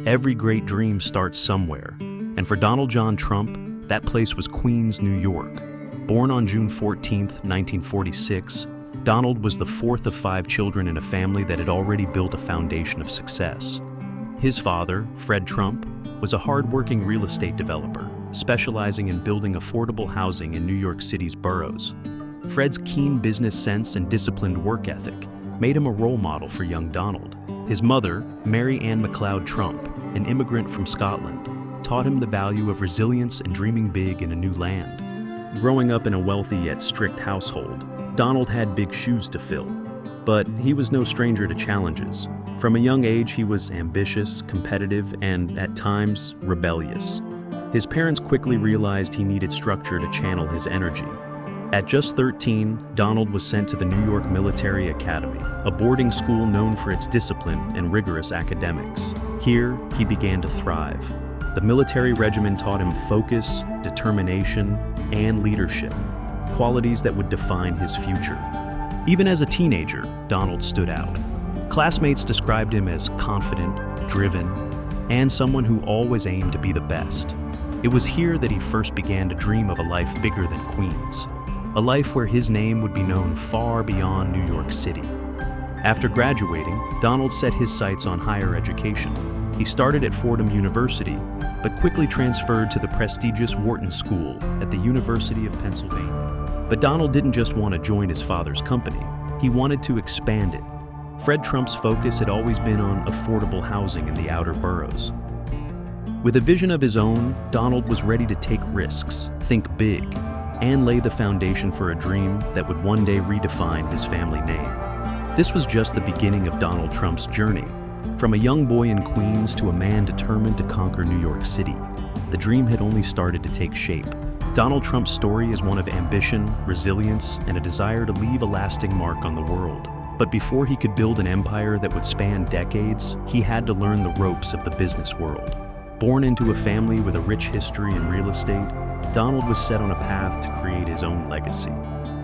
Every great dream starts somewhere, and for Donald John Trump, that place was Queens, New York. Born on June 14, 1946, Donald was the fourth of 5 children in a family that had already built a foundation of success. His father, Fred Trump, was a hard-working real estate developer, specializing in building affordable housing in New York City's boroughs. Fred's keen business sense and disciplined work ethic made him a role model for young Donald. His mother, Mary Ann MacLeod Trump, an immigrant from Scotland, taught him the value of resilience and dreaming big in a new land. Growing up in a wealthy yet strict household, Donald had big shoes to fill, but he was no stranger to challenges. From a young age, he was ambitious, competitive, and, at times, rebellious. His parents quickly realized he needed structure to channel his energy. At just 13, Donald was sent to the New York Military Academy, a boarding school known for its discipline and rigorous academics. Here, he began to thrive. The military regimen taught him focus, determination, and leadership, qualities that would define his future. Even as a teenager, Donald stood out. Classmates described him as confident, driven, and someone who always aimed to be the best. It was here that he first began to dream of a life bigger than Queens, a life where his name would be known far beyond New York City. After graduating, Donald set his sights on higher education. He started at Fordham University, but quickly transferred to the prestigious Wharton School at the University of Pennsylvania. But Donald didn't just want to join his father's company. He wanted to expand it. Fred Trump's focus had always been on affordable housing in the outer boroughs. With a vision of his own, Donald was ready to take risks, think big, and lay the foundation for a dream that would one day redefine his family name. This was just the beginning of Donald Trump's journey. From a young boy in Queens to a man determined to conquer New York City, the dream had only started to take shape. Donald Trump's story is one of ambition, resilience, and a desire to leave a lasting mark on the world. But before he could build an empire that would span decades, he had to learn the ropes of the business world. Born into a family with a rich history in real estate, Donald was set on a path to create his own legacy.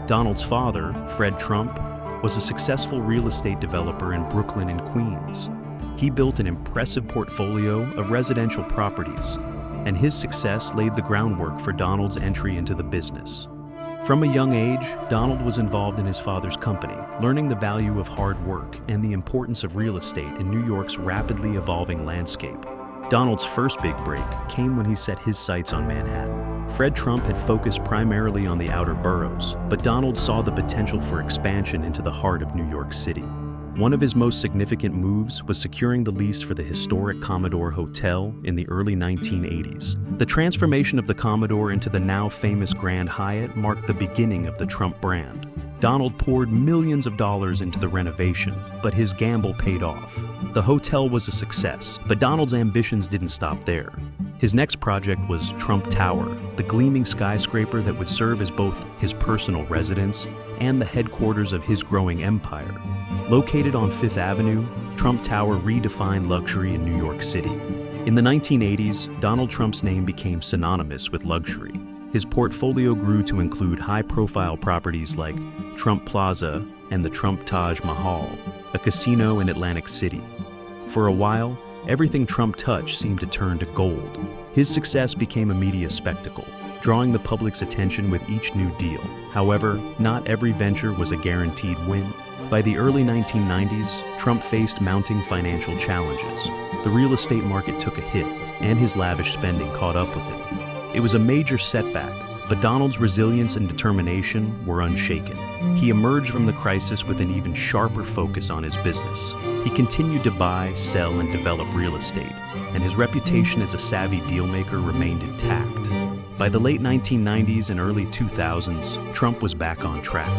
Donald's father, Fred Trump, was a successful real estate developer in Brooklyn and Queens. He built an impressive portfolio of residential properties, and his success laid the groundwork for Donald's entry into the business. From a young age, Donald was involved in his father's company, learning the value of hard work and the importance of real estate in New York's rapidly evolving landscape. Donald's first big break came when he set his sights on Manhattan. Fred Trump had focused primarily on the outer boroughs, but Donald saw the potential for expansion into the heart of New York City. One of his most significant moves was securing the lease for the historic Commodore Hotel in the early 1980s. The transformation of the Commodore into the now famous Grand Hyatt marked the beginning of the Trump brand. Donald poured millions of dollars into the renovation, but his gamble paid off. The hotel was a success, but Donald's ambitions didn't stop there. His next project was Trump Tower, the gleaming skyscraper that would serve as both his personal residence and the headquarters of his growing empire. Located on Fifth Avenue, Trump Tower redefined luxury in New York City. In the 1980s, Donald Trump's name became synonymous with luxury. His portfolio grew to include high-profile properties like Trump Plaza and the Trump Taj Mahal, a casino in Atlantic City. For a while, everything Trump touched seemed to turn to gold. His success became a media spectacle, drawing the public's attention with each new deal. However, not every venture was a guaranteed win. By the early 1990s, Trump faced mounting financial challenges. The real estate market took a hit, and his lavish spending caught up with it. It was a major setback, but Donald's resilience and determination were unshaken. He emerged from the crisis with an even sharper focus on his business. He continued to buy, sell, and develop real estate, and his reputation as a savvy dealmaker remained intact. By the late 1990s and early 2000s, Trump was back on track.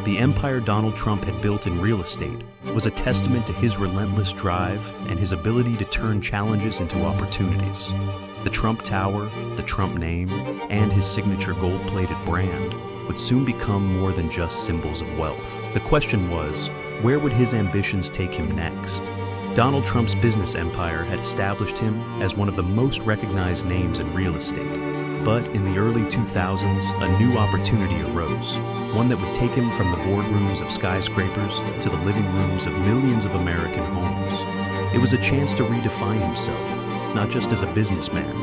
The empire Donald Trump had built in real estate was a testament to his relentless drive and his ability to turn challenges into opportunities. The Trump Tower, the Trump name, and his signature gold-plated brand would soon become more than just symbols of wealth. The question was, where would his ambitions take him next? Donald Trump's business empire had established him as one of the most recognized names in real estate. But in the early 2000s, a new opportunity arose, one that would take him from the boardrooms of skyscrapers to the living rooms of millions of American homes. It was a chance to redefine himself, not just as a businessman,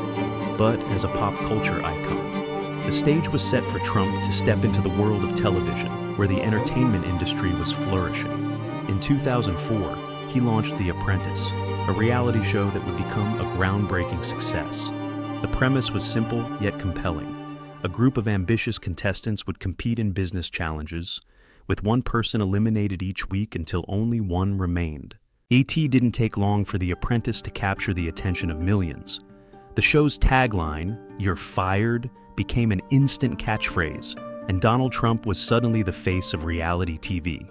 but as a pop culture icon. The stage was set for Trump to step into the world of television, where the entertainment industry was flourishing. In 2004, he launched The Apprentice, a reality show that would become a groundbreaking success. The premise was simple yet compelling. A group of ambitious contestants would compete in business challenges, with one person eliminated each week until only one remained. It didn't take long for The Apprentice to capture the attention of millions. The show's tagline, "You're fired," became an instant catchphrase, and Donald Trump was suddenly the face of reality TV.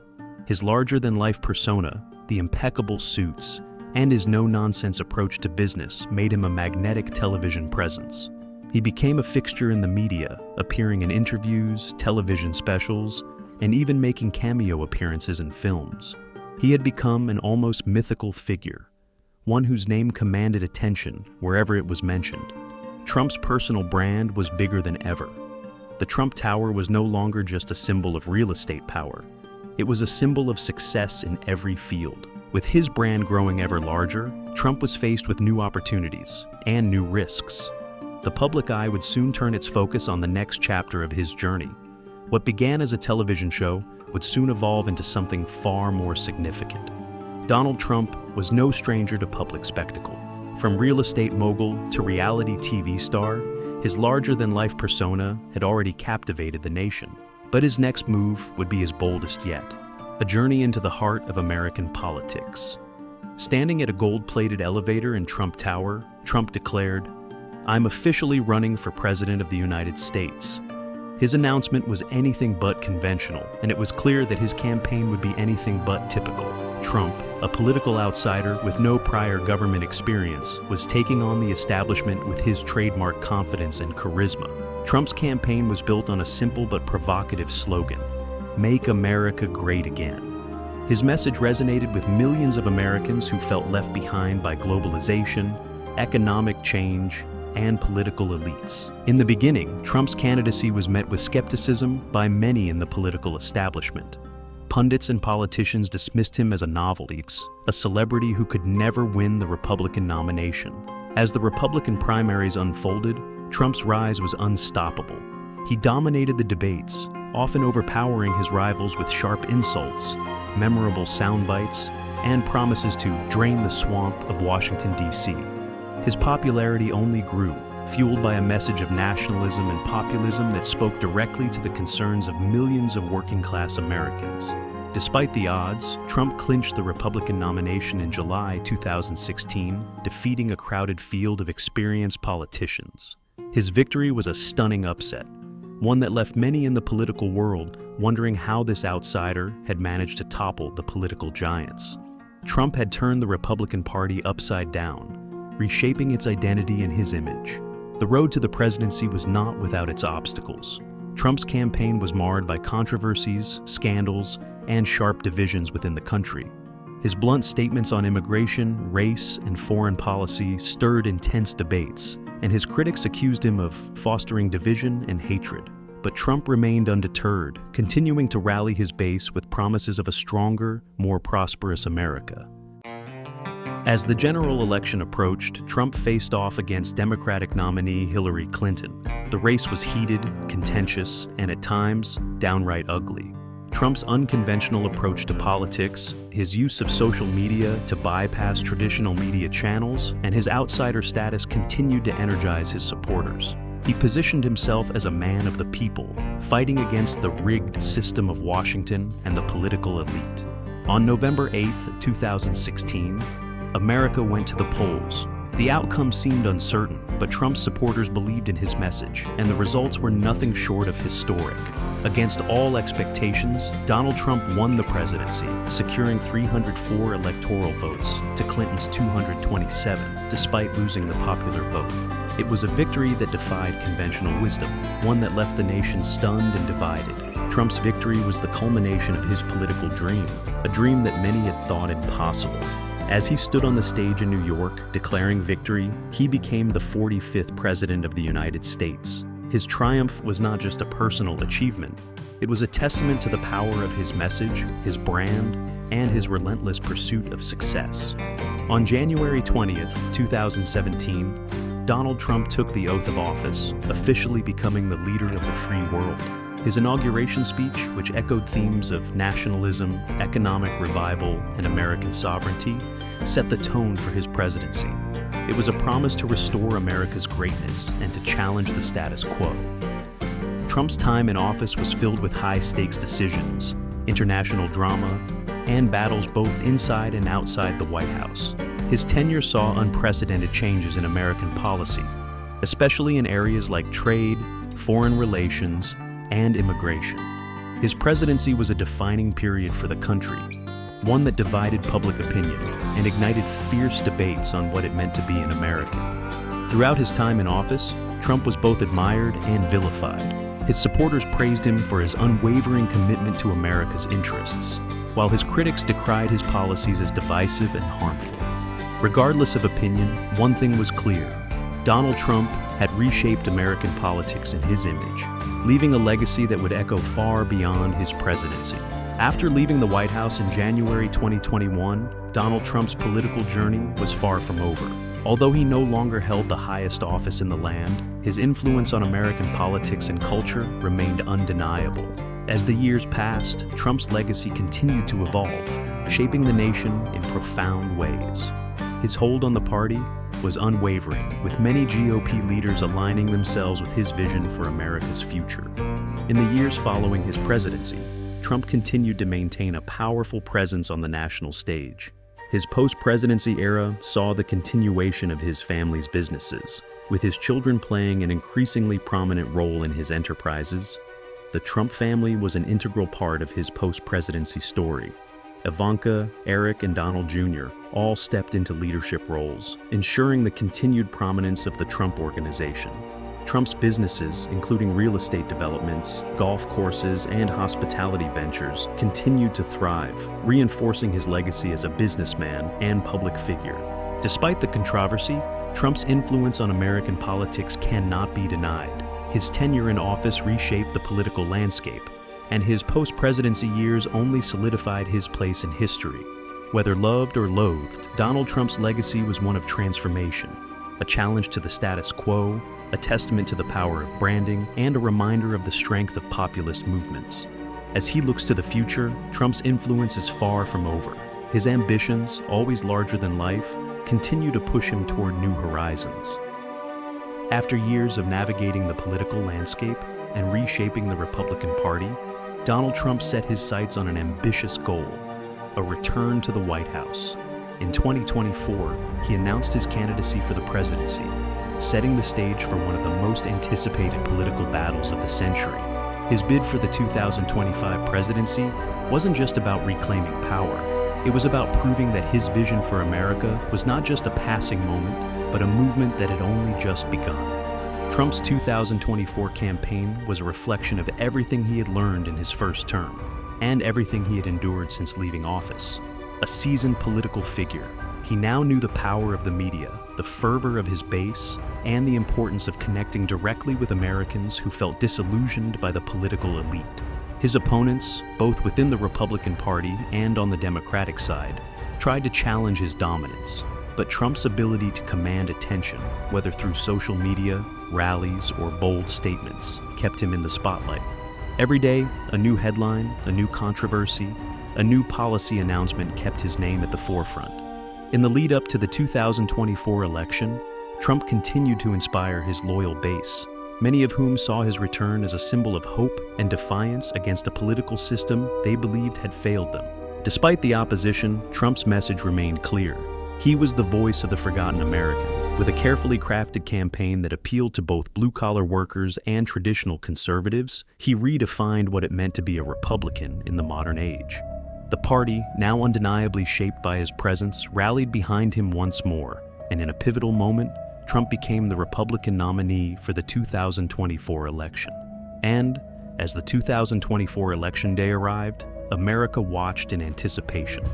His larger-than-life persona, the impeccable suits, and his no-nonsense approach to business made him a magnetic television presence. He became a fixture in the media, appearing in interviews, television specials, and even making cameo appearances in films. He had become an almost mythical figure, one whose name commanded attention wherever it was mentioned. Trump's personal brand was bigger than ever. The Trump Tower was no longer just a symbol of real estate power. It was a symbol of success in every field. With his brand growing ever larger, Trump was faced with new opportunities and new risks. The public eye would soon turn its focus on the next chapter of his journey. What began as a television show would soon evolve into something far more significant. Donald Trump was no stranger to public spectacle. From real estate mogul to reality TV star, his larger-than-life persona had already captivated the nation. But his next move would be his boldest yet. A journey into the heart of American politics. Standing at a gold-plated elevator in Trump Tower, Trump declared, "I'm officially running for President of the United States." His announcement was anything but conventional, and it was clear that his campaign would be anything but typical. Trump, a political outsider with no prior government experience, was taking on the establishment with his trademark confidence and charisma. Trump's campaign was built on a simple but provocative slogan, "Make America Great Again." His message resonated with millions of Americans who felt left behind by globalization, economic change, and political elites. In the beginning, Trump's candidacy was met with skepticism by many in the political establishment. Pundits and politicians dismissed him as a novelty, a celebrity who could never win the Republican nomination. As the Republican primaries unfolded, Trump's rise was unstoppable. He dominated the debates, often overpowering his rivals with sharp insults, memorable sound bites, and promises to drain the swamp of Washington, D.C. His popularity only grew, fueled by a message of nationalism and populism that spoke directly to the concerns of millions of working-class Americans. Despite the odds, Trump clinched the Republican nomination in July 2016, defeating a crowded field of experienced politicians. His victory was a stunning upset, one that left many in the political world wondering how this outsider had managed to topple the political giants. Trump had turned the Republican Party upside down, reshaping its identity and his image. The road to the presidency was not without its obstacles. Trump's campaign was marred by controversies, scandals, and sharp divisions within the country. His blunt statements on immigration, race, and foreign policy stirred intense debates, and his critics accused him of fostering division and hatred. But Trump remained undeterred, continuing to rally his base with promises of a stronger, more prosperous America. As the general election approached, Trump faced off against Democratic nominee Hillary Clinton. The race was heated, contentious, and at times, downright ugly. Trump's unconventional approach to politics, his use of social media to bypass traditional media channels, and his outsider status continued to energize his supporters. He positioned himself as a man of the people, fighting against the rigged system of Washington and the political elite. On November 8, 2016, America went to the polls. The outcome seemed uncertain, but Trump's supporters believed in his message, and the results were nothing short of historic. Against all expectations, Donald Trump won the presidency, securing 304 electoral votes to Clinton's 227, despite losing the popular vote. It was a victory that defied conventional wisdom, one that left the nation stunned and divided. Trump's victory was the culmination of his political dream, a dream that many had thought impossible. As he stood on the stage in New York, declaring victory, he became the 45th President of the United States. His triumph was not just a personal achievement, It was a testament to the power of his message, his brand, and his relentless pursuit of success. On January 20th, 2017, Donald Trump took the oath of office, officially becoming the leader of the free world. His inauguration speech, which echoed themes of nationalism, economic revival, and American sovereignty, set the tone for his presidency. It was a promise to restore America's greatness and to challenge the status quo. Trump's time in office was filled with high-stakes decisions, international drama, and battles both inside and outside the White House. His tenure saw unprecedented changes in American policy, especially in areas like trade, foreign relations, and immigration. His presidency was a defining period for the country, one that divided public opinion and ignited fierce debates on what it meant to be an American. Throughout his time in office, Trump was both admired and vilified. His supporters praised him for his unwavering commitment to America's interests, while his critics decried his policies as divisive and harmful. Regardless of opinion, one thing was clear: Donald Trump had reshaped American politics in his image, leaving a legacy that would echo far beyond his presidency. After leaving the White House in January 2021, Donald Trump's political journey was far from over. Although he no longer held the highest office in the land, his influence on American politics and culture remained undeniable. As the years passed, Trump's legacy continued to evolve, shaping the nation in profound ways. His hold on the party was unwavering, with many GOP leaders aligning themselves with his vision for America's future. In the years following his presidency, Trump continued to maintain a powerful presence on the national stage. His post-presidency era saw the continuation of his family's businesses, with his children playing an increasingly prominent role in his enterprises. The Trump family was an integral part of his post-presidency story. Ivanka, Eric, and Donald Jr. all stepped into leadership roles, ensuring the continued prominence of the Trump Organization. Trump's businesses, including real estate developments, golf courses, and hospitality ventures, continued to thrive, reinforcing his legacy as a businessman and public figure. Despite the controversy, Trump's influence on American politics cannot be denied. His tenure in office reshaped the political landscape, and his post-presidency years only solidified his place in history. Whether loved or loathed, Donald Trump's legacy was one of transformation, a challenge to the status quo, a testament to the power of branding, and a reminder of the strength of populist movements. As he looks to the future, Trump's influence is far from over. His ambitions, always larger than life, continue to push him toward new horizons. After years of navigating the political landscape and reshaping the Republican Party, Donald Trump set his sights on an ambitious goal: a return to the White House. In 2024, he announced his candidacy for the presidency, setting the stage for one of the most anticipated political battles of the century. His bid for the 2025 presidency wasn't just about reclaiming power. It was about proving that his vision for America was not just a passing moment, but a movement that had only just begun. Trump's 2024 campaign was a reflection of everything he had learned in his first term, and everything he had endured since leaving office. A seasoned political figure, he now knew the power of the media, the fervor of his base, and the importance of connecting directly with Americans who felt disillusioned by the political elite. His opponents, both within the Republican Party and on the Democratic side, tried to challenge his dominance, but Trump's ability to command attention, whether through social media, rallies, or bold statements, kept him in the spotlight. Every day, a new headline, a new controversy, a new policy announcement kept his name at the forefront. In the lead-up to the 2024 election, Trump continued to inspire his loyal base, many of whom saw his return as a symbol of hope and defiance against a political system they believed had failed them. Despite the opposition, Trump's message remained clear. He was the voice of the forgotten American, with a carefully crafted campaign that appealed to both blue-collar workers and traditional conservatives. He redefined what it meant to be a Republican in the modern age. The party, now undeniably shaped by his presence, rallied behind him once more, and in a pivotal moment, Trump became the Republican nominee for the 2024 election. And, as the 2024 election day arrived, America watched in anticipation.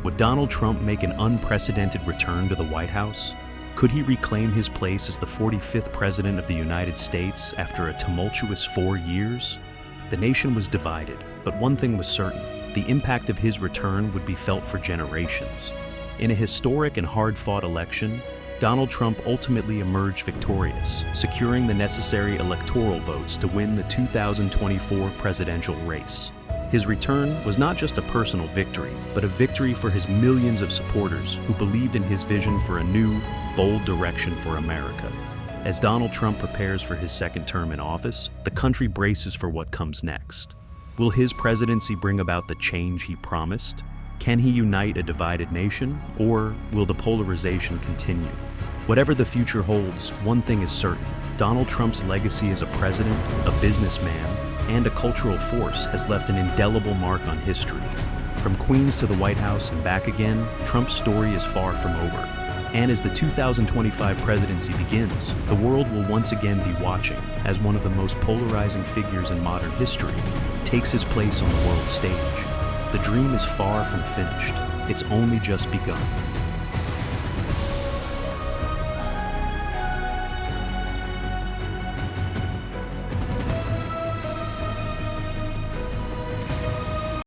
Would Donald Trump make an unprecedented return to the White House? Could he reclaim his place as the 45th President of the United States after a tumultuous 4 years? The nation was divided, but one thing was certain: the impact of his return would be felt for generations. In a historic and hard-fought election, Donald Trump ultimately emerged victorious, securing the necessary electoral votes to win the 2024 presidential race. His return was not just a personal victory, but a victory for his millions of supporters who believed in his vision for a new, bold direction for America. As Donald Trump prepares for his second term in office, the country braces for what comes next. Will his presidency bring about the change he promised? Can he unite a divided nation, or will the polarization continue? Whatever the future holds, one thing is certain: Donald Trump's legacy as a president, a businessman, and a cultural force has left an indelible mark on history. From Queens to the White House and back again, Trump's story is far from over. And as the 2025 presidency begins, the world will once again be watching as one of the most polarizing figures in modern history takes his place on the world stage. The dream is far from finished. It's only just begun.